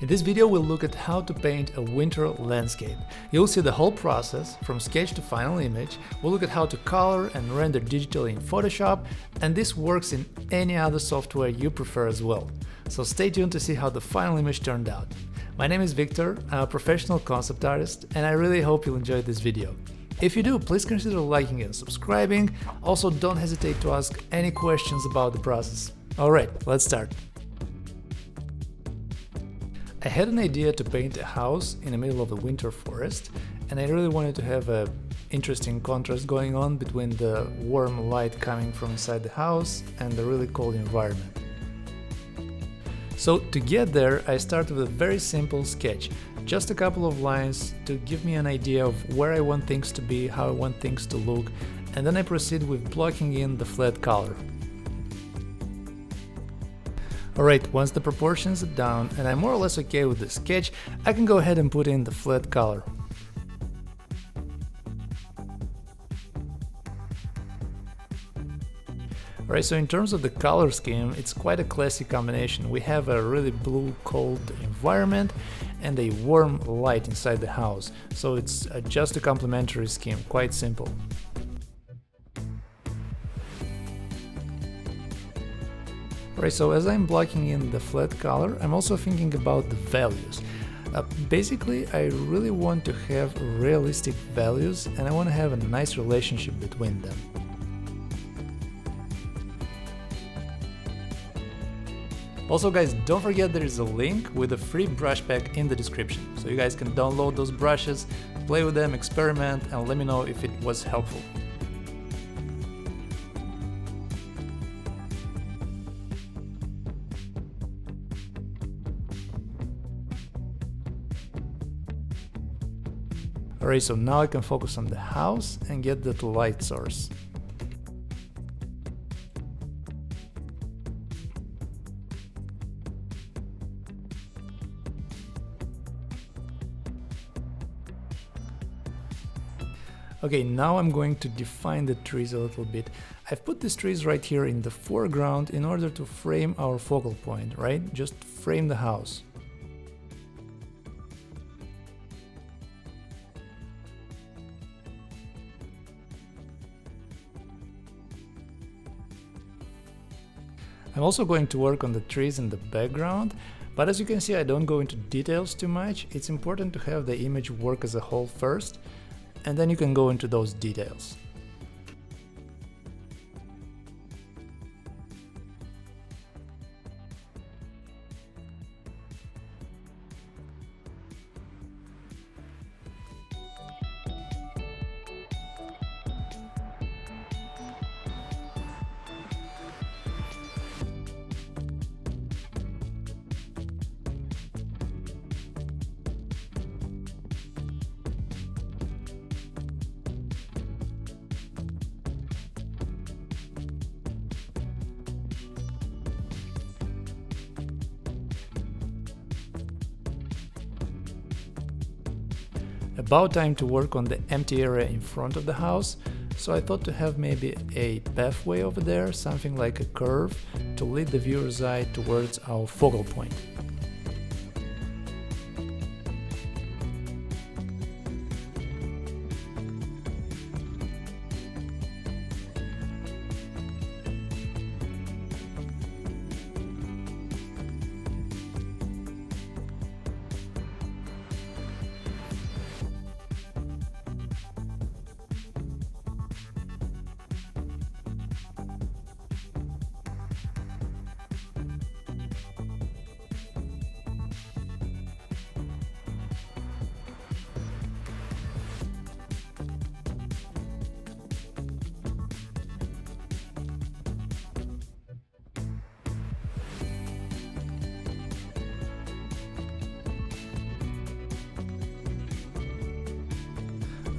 In this video we'll look at how to paint a winter landscape. You'll see the whole process, from sketch to final image. We'll look at how to color and render digitally in Photoshop, and this works in any other software you prefer as well. So stay tuned to see how the final image turned out. My name is Victor, I'm a professional concept artist, and I really hope you'll enjoy this video. If you do, please consider liking and subscribing. Also, don't hesitate to ask any questions about the process. Alright, let's start. I had an idea to paint a house in the middle of a winter forest, and I really wanted to have an interesting contrast going on between the warm light coming from inside the house and the really cold environment. So to get there, I started with a very simple sketch, just a couple of lines to give me an idea of where I want things to be, how I want things to look, and then I proceed with blocking in the flat color. Alright, once the proportions are down and I'm more or less okay with the sketch, I can go ahead and put in the flat color. Alright, so in terms of the color scheme, it's quite a classic combination. We have a really blue, cold environment and a warm light inside the house, so it's just a complementary scheme, quite simple. Right, so as I'm blocking in the flat color, I'm also thinking about the values. Basically, I really want to have realistic values and I want to have a nice relationship between them. Also guys, don't forget there is a link with a free brush pack in the description, so you guys can download those brushes, play with them, experiment, and let me know if it was helpful. Alright, so now I can focus on the house and get that light source. Okay, now I'm going to define the trees a little bit. I've put these trees right here in the foreground in order to frame our focal point, right? Just frame the house. I'm also going to work on the trees in the background, but as you can see I don't go into details too much. It's important to have the image work as a whole first, and then you can go into those details. About time to work on the empty area in front of the house, so I thought to have maybe a pathway over there, something like a curve, to lead the viewer's eye towards our focal point.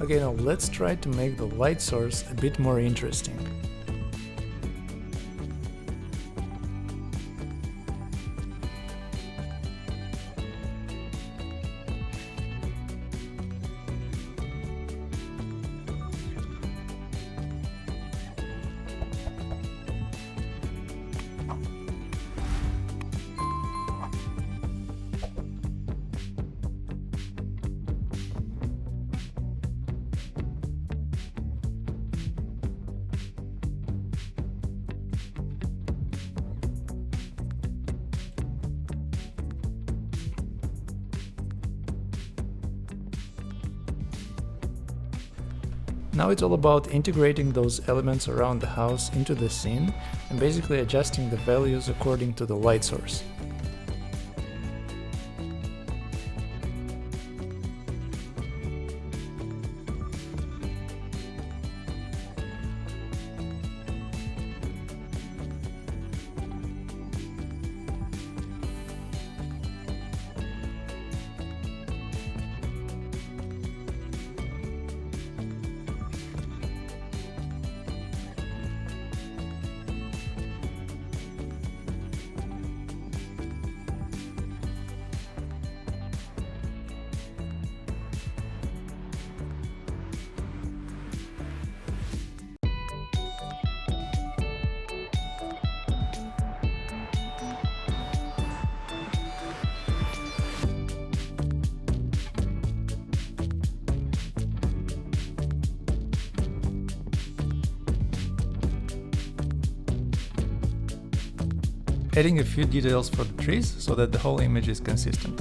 Okay, now let's try to make the light source a bit more interesting. Now it's all about integrating those elements around the house into the scene and basically adjusting the values according to the light source. Adding a few details for the trees so that the whole image is consistent.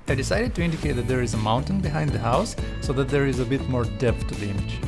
I decided to indicate that there is a mountain behind the house so that there is a bit more depth to the image.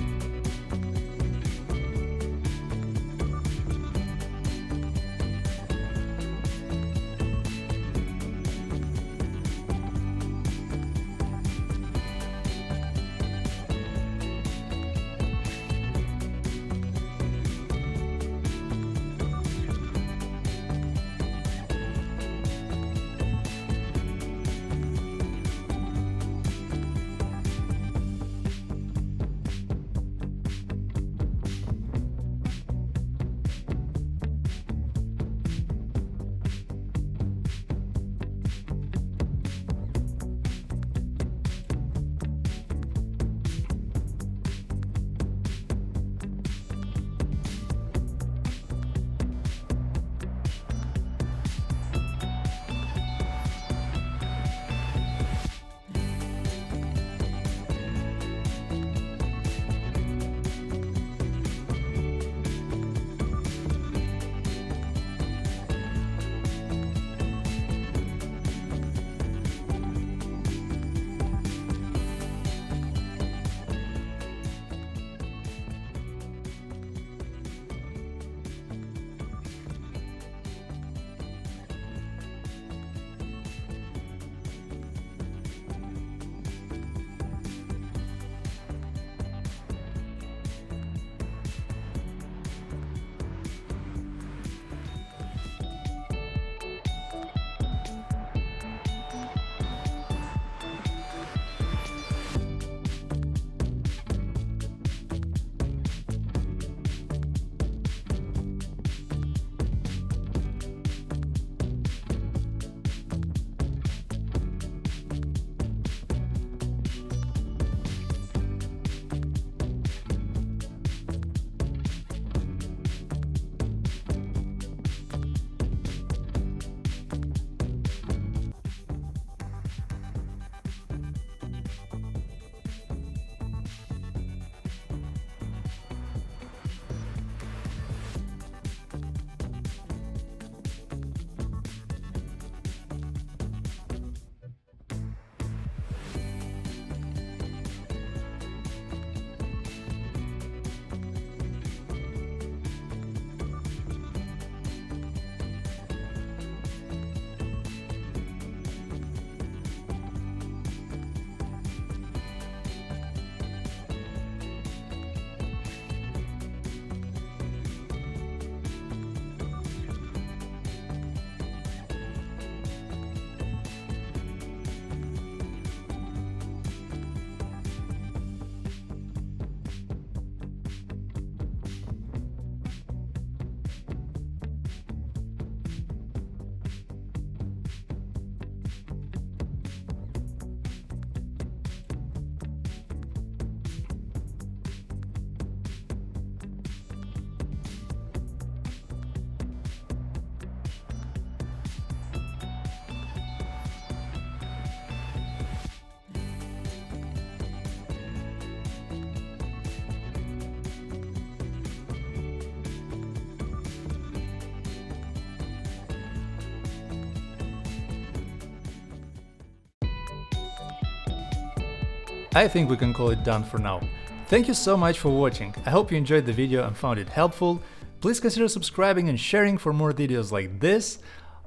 I think we can call it done for now. Thank you so much for watching. I hope you enjoyed the video and found it helpful. Please consider subscribing and sharing for more videos like this.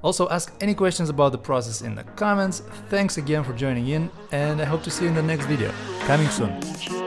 Also, ask any questions about the process in the comments. Thanks again for joining in, and I hope to see you in the next video. Coming soon.